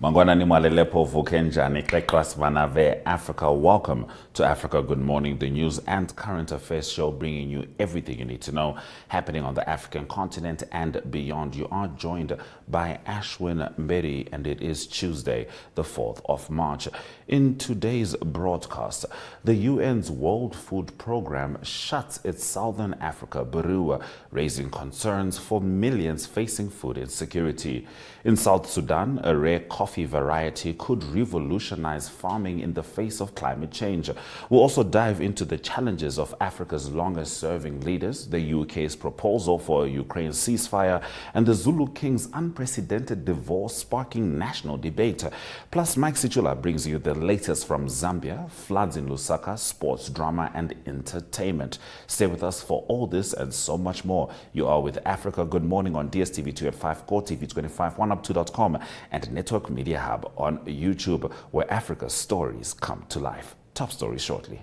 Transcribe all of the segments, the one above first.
Mangwana ni mwalelepo vukenjani klekwas vanave Africa. Welcome to Africa Good Morning, the news and current affairs show bringing you everything you need to know happening on the African continent and beyond. You are joined by Ashwin Mbedi and it is Tuesday, the 4th of March. In today's broadcast, the UN's World Food Programme shuts its Southern Africa bureau, raising concerns for millions facing food insecurity. In South Sudan, a rare coffee variety could revolutionize farming in the face of climate change. We'll also dive into the challenges of Africa's longest-serving leaders, the UK's proposal for a Ukraine ceasefire, and the Zulu king's unprecedented divorce sparking national debate. Plus, Mike Sichula brings you the latest from Zambia, floods in Lusaka, sports, drama, and entertainment. Stay with us for all this and so much more. You are with Africa Good Morning on DSTV 2 at 5, GOTV 25, oneup2.com, and Network Media Hub on YouTube, where Africa's stories come to life. Top story shortly.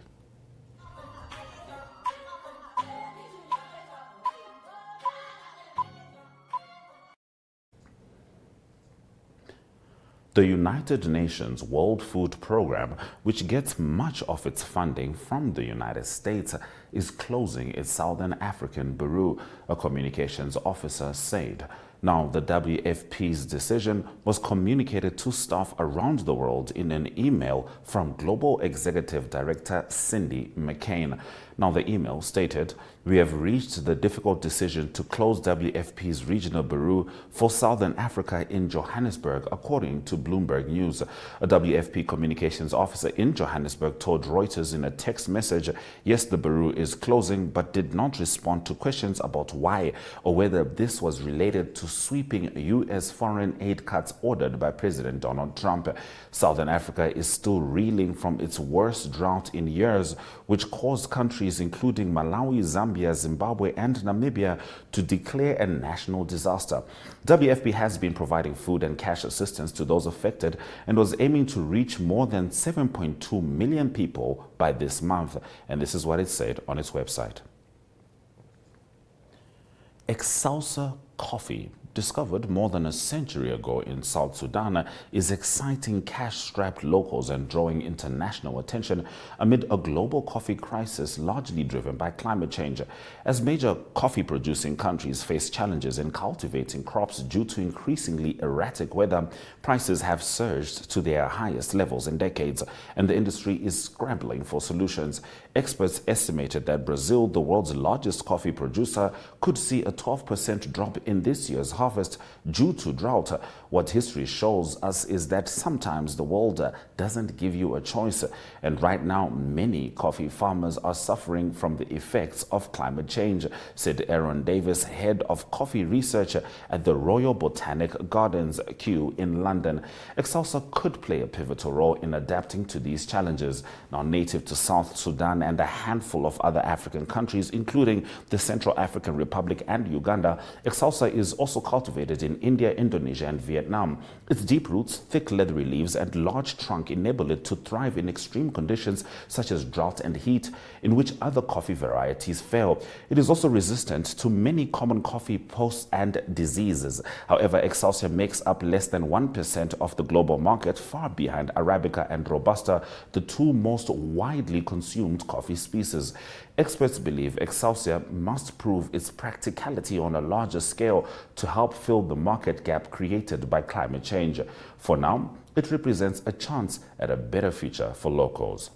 The United Nations World Food Programme, which gets much of its funding from the United States, is closing its Southern African bureau, a communications officer said. Now, the WFP's decision was communicated to staff around the world in an email from Global Executive Director Cindy McCain. Now, the email stated, "We have reached the difficult decision to close WFP's regional bureau for Southern Africa in Johannesburg," according to Bloomberg News. A WFP communications officer in Johannesburg told Reuters in a text message, yes, the bureau is closing, but did not respond to questions about why or whether this was related to sweeping U.S. foreign aid cuts ordered by President Donald Trump. Southern Africa is still reeling from its worst drought in years, which caused countries including Malawi, Zambia, Zimbabwe, and Namibia to declare a national disaster. WFP has been providing food and cash assistance to those affected and was aiming to reach more than 7.2 million people by this month. And this is what it said on its website. Excelsior coffee, discovered more than a century ago in South Sudan, is exciting cash-strapped locals and drawing international attention amid a global coffee crisis largely driven by climate change. As major coffee-producing countries face challenges in cultivating crops due to increasingly erratic weather, prices have surged to their highest levels in decades, and the industry is scrambling for solutions. Experts estimated that Brazil, the world's largest coffee producer, could see a 12% drop in this year's harvest due to drought. What history shows us is that sometimes the world doesn't give you a choice, and right now many coffee farmers are suffering from the effects of climate change, said Aaron Davis, head of coffee research at the Royal Botanic Gardens, Kew, in London. Excelsior could play a pivotal role in adapting to these challenges. Now, native to South Sudan and a handful of other African countries, including the Central African Republic and Uganda, Excelsior is also cultivated in India, Indonesia, and Vietnam. Its deep roots, thick leathery leaves, and large trunk enable it to thrive in extreme conditions such as drought and heat, in which other coffee varieties fail. It is also resistant to many common coffee pests and diseases. However, Excelsior makes up less than 1% of the global market, far behind Arabica and Robusta, the two most widely consumed coffee species. Experts believe Excelsior must prove its practicality on a larger scale to help fill the market gap created by climate change. For now, it represents a chance at a better future for locals.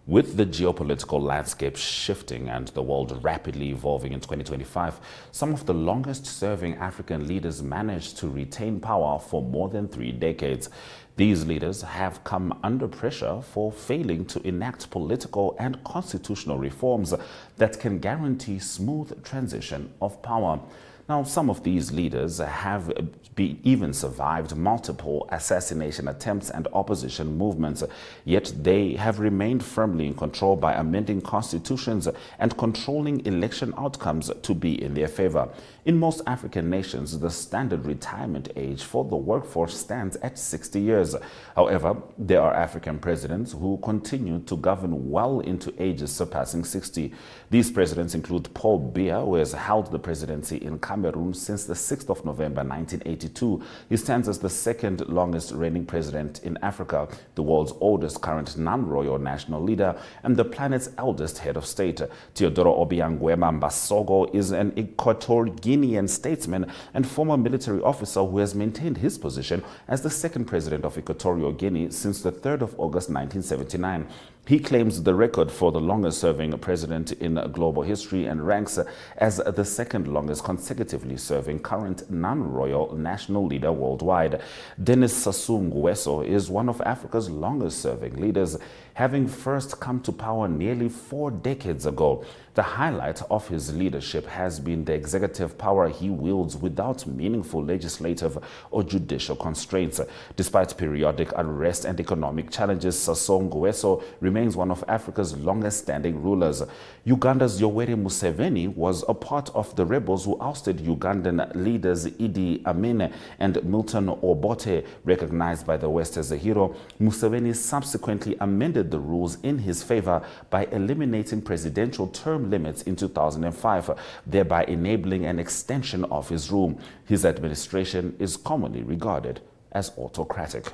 With the geopolitical landscape shifting and the world rapidly evolving in 2025, some of the longest-serving African leaders managed to retain power for more than 3 decades. These leaders have come under pressure for failing to enact political and constitutional reforms that can guarantee smooth transition of power. Now, some of these leaders have even survived multiple assassination attempts and opposition movements, yet they have remained firmly in control by amending constitutions and controlling election outcomes to be in their favor. In most African nations, the standard retirement age for the workforce stands at 60 years. However, there are African presidents who continue to govern well into ages surpassing 60. These presidents include Paul Biya, who has held the presidency in Cameroon Cameroon since the 6th of November 1982. He stands as the second longest reigning president in Africa, the world's oldest current non-royal national leader, and the planet's eldest head of state. Teodoro Obiang Nguema Mbasogo is an Equatorial Guinean statesman and former military officer who has maintained his position as the second president of Equatorial Guinea since the 3rd of August 1979. He claims the record for the longest-serving president in global history and ranks as the second longest consecutively serving current non-royal national leader worldwide. Denis Sassou Nguesso is one of Africa's longest-serving leaders, having first come to power nearly 4 decades ago. The highlight of his leadership has been the executive power he wields without meaningful legislative or judicial constraints. Despite periodic unrest and economic challenges, Sassou Nguesso remains one of Africa's longest-standing rulers. Uganda's Yoweri Museveni was a part of the rebels who ousted Ugandan leaders Idi Amin and Milton Obote. Recognized by the West as a hero, Museveni subsequently amended the rules in his favor by eliminating presidential term limits in 2005, thereby enabling an extension of his rule. His administration is commonly regarded as autocratic.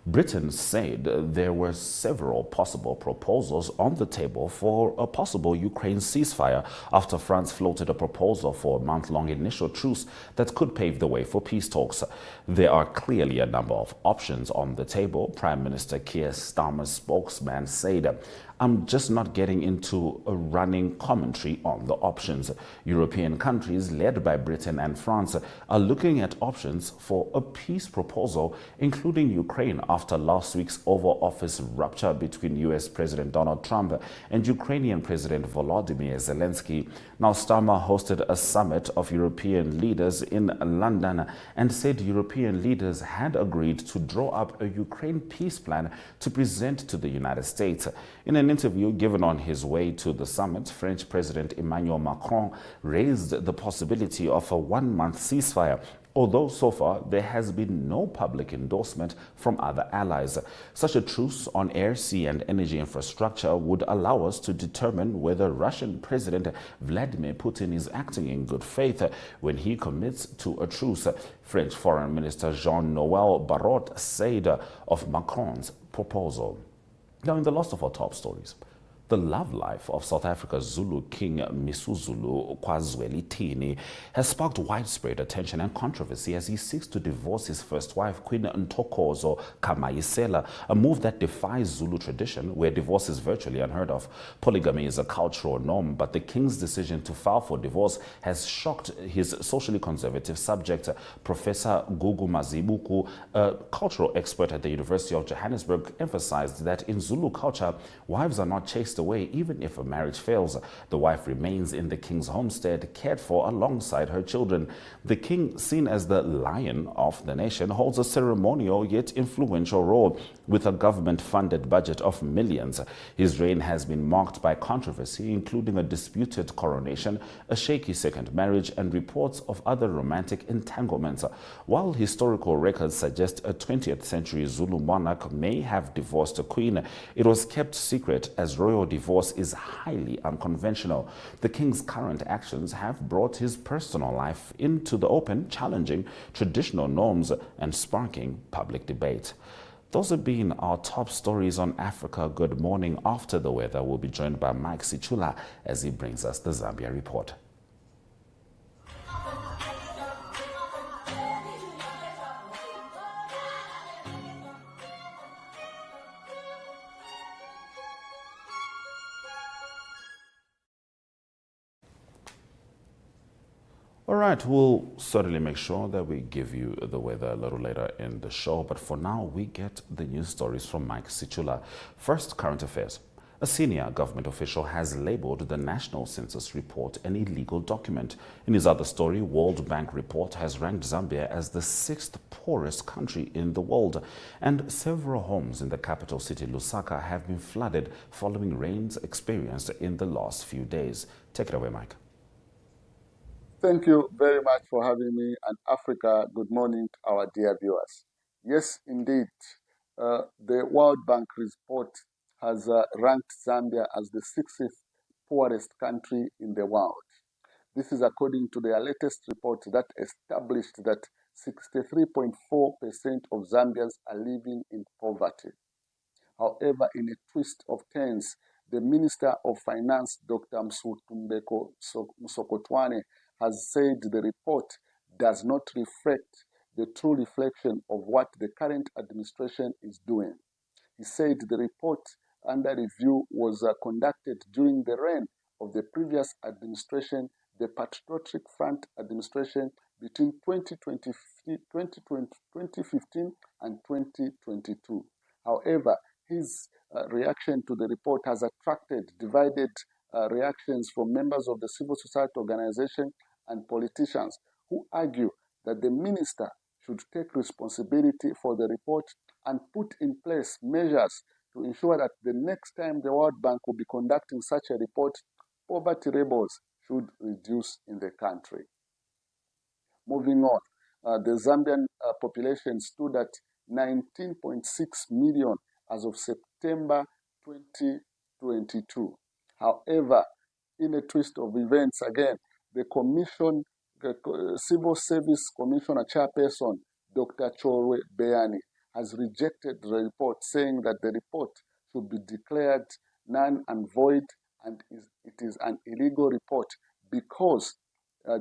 Britain said there were several possible proposals on the table for a possible Ukraine ceasefire after France floated a proposal for a month-long initial truce that could pave the way for peace talks. There are clearly a number of options on the table, Prime Minister Keir Starmer's spokesman said. I'm just not getting into a running commentary on the options. European countries, led by Britain and France, are looking at options for a peace proposal, including Ukraine, after last week's Oval Office rupture between US President Donald Trump and Ukrainian President Volodymyr Zelensky. Now, Starmer hosted a summit of European leaders in London and said European leaders had agreed to draw up a Ukraine peace plan to present to the United States. In an interview given on his way to the summit, French President Emmanuel Macron raised the possibility of a one-month ceasefire, although so far there has been no public endorsement from other allies. Such a truce on air, sea and energy infrastructure would allow us to determine whether Russian President Vladimir Putin is acting in good faith when he commits to a truce, French Foreign Minister Jean-Noël Barrot said of Macron's proposal. Now, in the last of our top stories, the love life of South Africa's Zulu king Misuzulu Kwazwelithini has sparked widespread attention and controversy as he seeks to divorce his first wife, Queen Ntokozo Kamayisela, a move that defies Zulu tradition, where divorce is virtually unheard of. Polygamy is a cultural norm, but the king's decision to file for divorce has shocked his socially conservative subject. Professor Gugu Mazibuku, a cultural expert at the University of Johannesburg, emphasized that in Zulu culture, wives are not chased away even if a marriage fails. The wife remains in the king's homestead, cared for alongside her children. The king, seen as the lion of the nation, holds a ceremonial yet influential role with a government-funded budget of millions. His reign has been marked by controversy, including a disputed coronation, a shaky second marriage, and reports of other romantic entanglements. While historical records suggest a 20th century Zulu monarch may have divorced a queen, it was kept secret as royal divorce is highly unconventional. The king's current actions have brought his personal life into the open, challenging traditional norms and sparking public debate. Those have been our top stories on Africa Good Morning. After the weather, we'll be joined by Mike Sichula as he brings us the Zambia report. All right, we'll certainly make sure that we give you the weather a little later in the show, but for now, we get the news stories from Mike Sichula. First, current affairs. A senior government official has labeled the National Census Report an illegal document. In his other story, World Bank report has ranked Zambia as the 6th poorest country in the world, and several homes in the capital city, Lusaka, have been flooded following rains experienced in the last few days. Take it away, Mike. Thank you very much for having me, and Africa, good morning to our dear viewers. Yes, indeed, the World Bank report has ranked Zambia as the 60th poorest country in the world. This is according to their latest report that established that 63.4% of Zambians are living in poverty. However, in a twist of turns, the Minister of Finance, Dr. Msutumbeko Msokotwane, has said the report does not reflect the true reflection of what the current administration is doing. He said the report under review was conducted during the reign of the previous administration, the Patriotic Front administration, between 2015 and 2022. However, his reaction to the report has attracted divided reactions from members of the civil society organization and politicians who argue that the minister should take responsibility for the report and put in place measures to ensure that the next time the World Bank will be conducting such a report, poverty levels should reduce in the country. Moving on, the Zambian population stood at 19.6 million as of September 2022. However, in a twist of events again, the Civil Service Commissioner Chairperson, Dr. Chorwe Beani, has rejected the report, saying that the report should be declared null and void and it is an illegal report because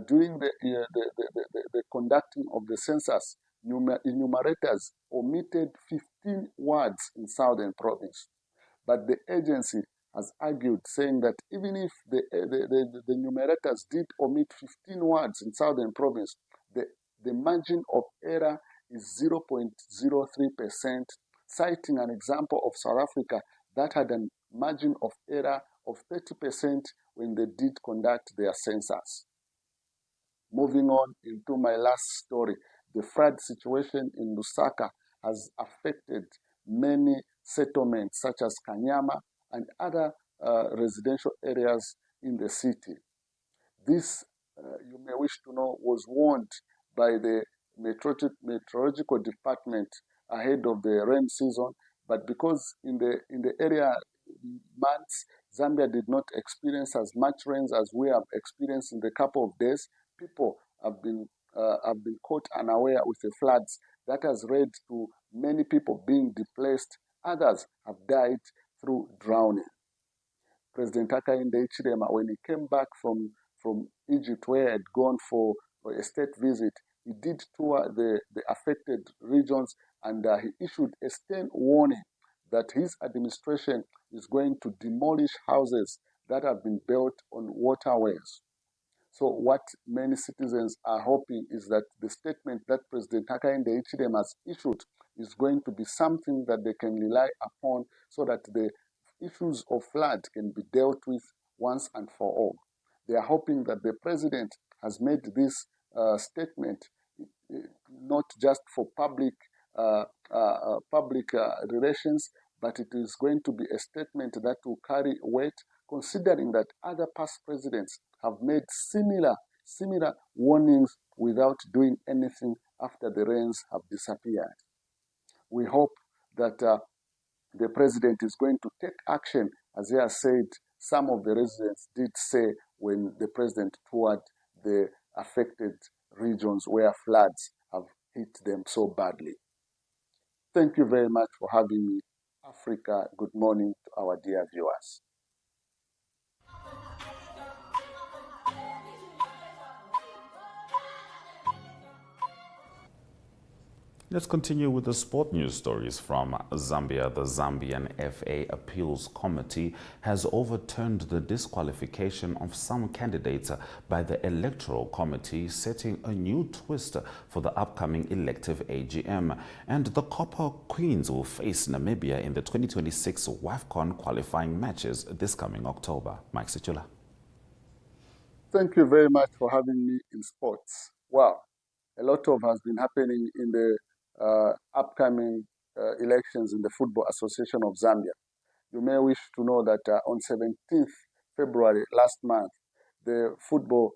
during the conducting of the census, enumerators omitted 15 words in Southern Province. But the agency has argued, saying that even if the enumerators did omit 15 words in Southern Province, the margin of error is 0.03%, citing an example of South Africa that had a margin of error of 30% when they did conduct their census. Moving on into my last story, the flood situation in Lusaka has affected many settlements such as Kanyama and other residential areas in the city. This, you may wish to know, was warned by the meteorological department ahead of the rain season, but because in the area months, Zambia did not experience as much rains as we have experienced in the couple of days, people have been caught unaware with the floods. That has led to many people being displaced. Others have died through drowning. President Hakainde Hichilema, when he came back from Egypt, where he had gone for a state visit, he did tour the affected regions, and he issued a stern warning that his administration is going to demolish houses that have been built on waterways. So what many citizens are hoping is that the statement that President Hakainde Hichilema has issued is going to be something that they can rely upon so that the issues of flood can be dealt with once and for all. They are hoping that the president has made this statement not just for public relations, but it is going to be a statement that will carry weight, considering that other past presidents have made similar warnings without doing anything after the rains have disappeared. We hope that the president is going to take action, as he has said some of the residents did say when the president toured the affected regions where floods have hit them so badly. Thank you very much for having me. Africa, good morning to our dear viewers. Let's continue with the sport news stories from Zambia. The Zambian FA Appeals Committee has overturned the disqualification of some candidates by the Electoral Committee, setting a new twist for the upcoming elective AGM. And the Copper Queens will face Namibia in the 2026 WAFCON qualifying matches this coming October. Mike Sichula. Thank you very much for having me in sports. Wow, a lot has been happening in the upcoming elections in the Football Association of Zambia. You may wish to know that on 17th February last month, the Football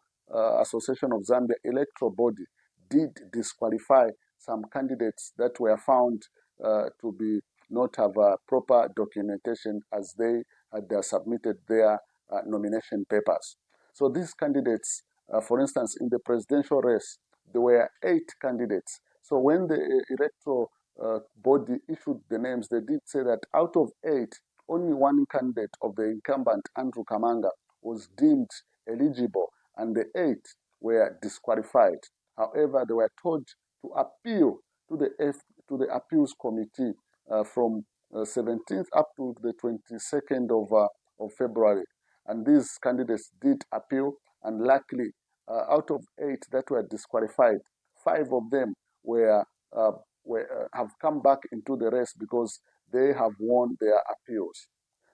Association of Zambia electoral body did disqualify some candidates that were found to be not have proper documentation as they had submitted their nomination papers. So these candidates For instance, in the presidential race, there were 8 candidates. So when the electoral body issued the names, they did say that out of 8, only one candidate of the incumbent, Andrew Kamanga, was deemed eligible, and the 8 were disqualified. However, they were told to appeal to the appeals committee from 17th up to the 22nd of February. And these candidates did appeal, and luckily, out of 8 that were disqualified, 5 of them have come back into the race because they have won their appeals.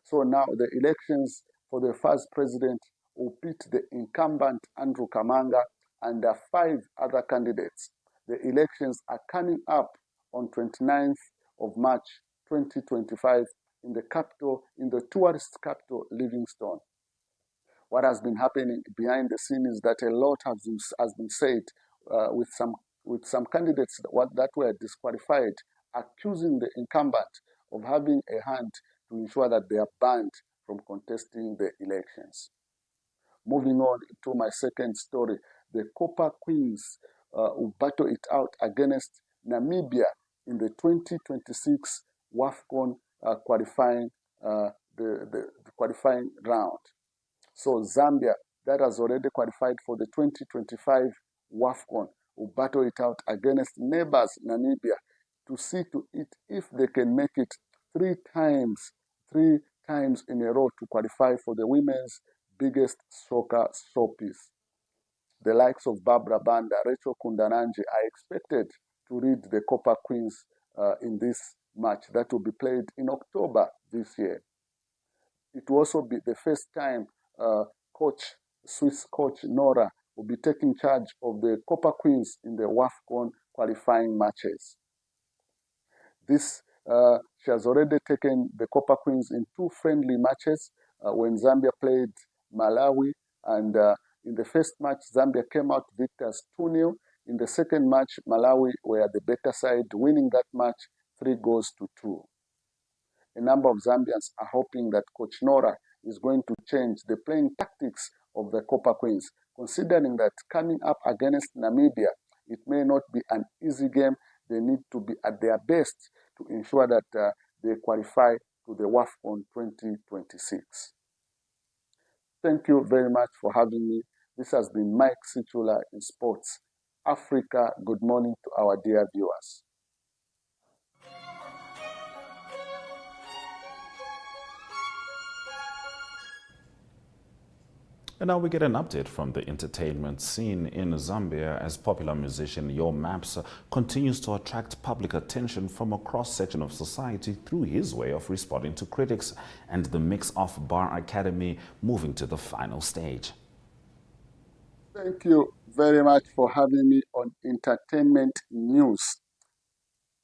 So now the elections for the first president will pit the incumbent Andrew Kamanga and 5 other candidates. The elections are coming up on 29th of March 2025 in the capital, in the tourist capital, Livingstone. What has been happening behind the scenes is that a lot has been said with some candidates that were disqualified, accusing the incumbent of having a hand to ensure that they are banned from contesting the elections. Moving on to my second story, the Copper Queens will battle it out against Namibia in the 2026 WAFCON qualifying round. So Zambia, that has already qualified for the 2025 WAFCON, will battle it out against neighbors Namibia to see to it if they can make it three times in a row to qualify for the women's biggest soccer showpiece. The likes of Barbara Banda, Rachel Kundananje are expected to lead the Copper Queens in this match that will be played in October this year. It will also be the first time Swiss coach Nora will be taking charge of the Copper Queens in the WAFCON qualifying matches. She has already taken the Copper Queens in 2 friendly matches when Zambia played Malawi, and in the first match, Zambia came out victors 2-0. In the second match, Malawi were the better side, winning that match 3-2. A number of Zambians are hoping that Coach Nora is going to change the playing tactics of the Copper Queens, considering that coming up against Namibia, it may not be an easy game. They need to be at their best to ensure that they qualify to the WAFCON 2026. Thank you very much for having me. This has been Mike Sichula in Sports Africa. Good morning to our dear viewers. And now we get an update from the entertainment scene in Zambia as popular musician Yo Maps continues to attract public attention from a cross-section of society through his way of responding to critics, and the Mix Off Bar Academy moving to the final stage. Thank you very much for having me on Entertainment News.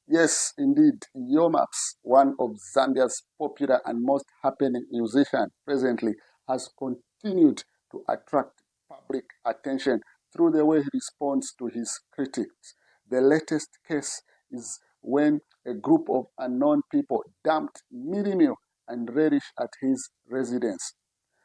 Yes, indeed, Yo Maps, one of Zambia's popular and most happening musicians presently, has continued to attract public attention through the way he responds to his critics. The latest case is when a group of unknown people dumped meal and relish at his residence.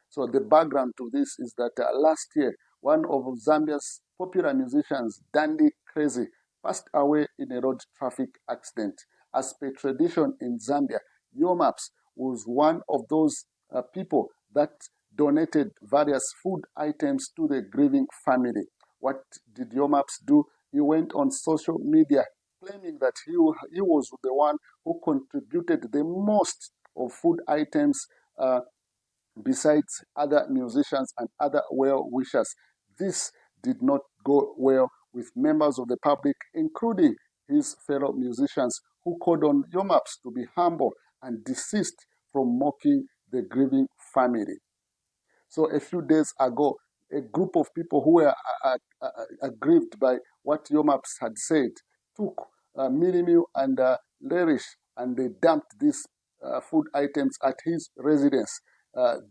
So the background to this is that last year, one of Zambia's popular musicians, Dandy Crazy, passed away in a road traffic accident. As per tradition in Zambia, Yo Maps was one of those people that donated various food items to the grieving family. What did Yo Maps do? He went on social media claiming that he was the one who contributed the most of food items besides other musicians and other well-wishers. This did not go well with members of the public, including his fellow musicians, who called on Yo Maps to be humble and desist from mocking the grieving family. So a few days ago, a group of people who were aggrieved by what Yo Maps had said took meal and relish, and they dumped these food items at his residence.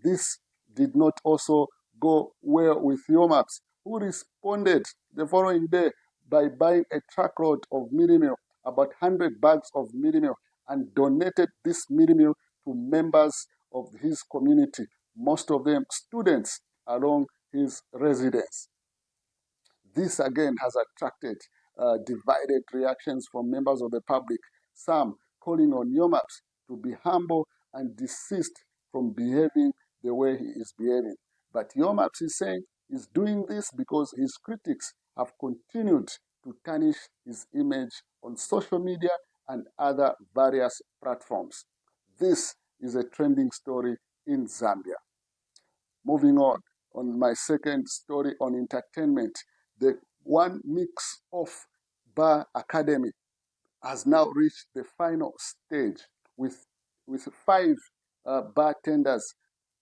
This did not also go well with Yo Maps, who responded the following day by buying a truckload of meal, about 100 bags of meal, and donated this meal to members of his community, most of them students along his residence. This again has attracted divided reactions from members of the public, some calling on Yomaps to be humble and desist from behaving the way he is behaving. But Yomaps is saying he's doing this because his critics have continued to tarnish his image on social media and other various platforms. This is a trending story in Zambia. Moving on my second story on entertainment, the one mix of Bar Academy has now reached the final stage with five bartenders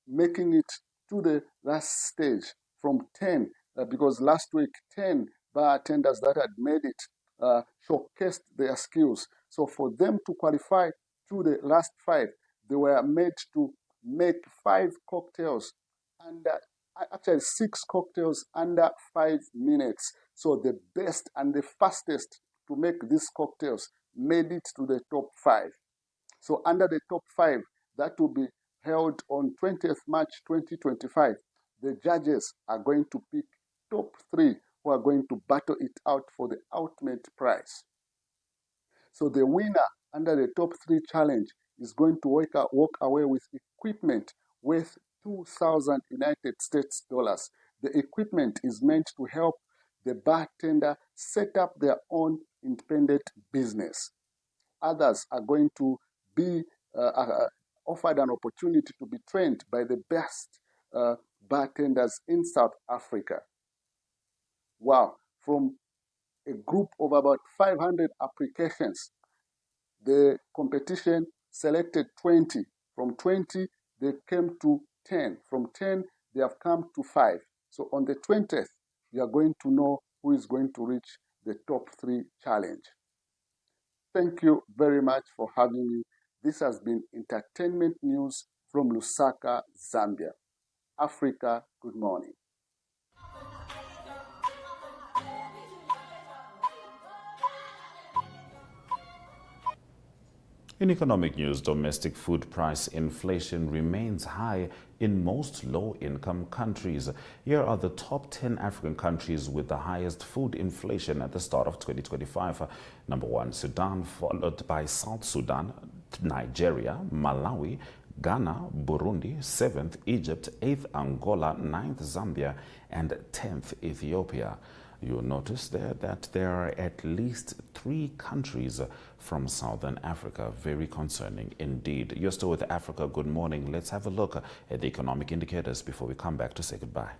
making it to the last stage from 10, because last week 10 bartenders that had made it showcased their skills. So for them to qualify to the last five, they were made to make five cocktails under, actually 6 cocktails under 5 minutes. So the best and the fastest to make these cocktails made it to the top five. So under the top five, that will be held on 20th March 2025. The judges are going to pick top 3 who are going to battle it out for the ultimate prize. So the winner under the top 3 challenge is going to walk away with equipment worth 2,000 United States dollars. The equipment is meant to help the bartender set up their own independent business. Others are going to be offered an opportunity to be trained by the best bartenders in South Africa. Wow, from a group of about 500 applications, the competition selected 20. From 20, they came to 10. From 10, they have come to 5. So on the 20th, you are going to know who is going to reach the top 3 challenge. Thank you very much for having me. This has been Entertainment News from Lusaka, Zambia. Africa, good morning. In economic news, domestic food price inflation remains high in most low-income countries. Here are the top 10 African countries with the highest food inflation at the start of 2025. Number 1, Sudan, followed by South Sudan, Nigeria, Malawi, Ghana, Burundi, 7th Egypt, 8th Angola, 9th Zambia, and 10th Ethiopia. You'll notice there that there are at least 3 countries from Southern Africa. Very concerning indeed. You're still with Africa Good Morning. Let's have a look at the economic indicators before we come back to say goodbye.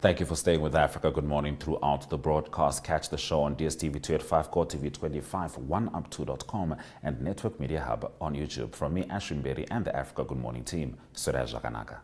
Thank you for staying with Africa Good Morning throughout the broadcast. Catch the show on DSTV 285, GOTV 25, 1up2.com, and Network Media Hub on YouTube. From me, Ashwin Berry, and the Africa Good Morning team, Suraj Kanaka.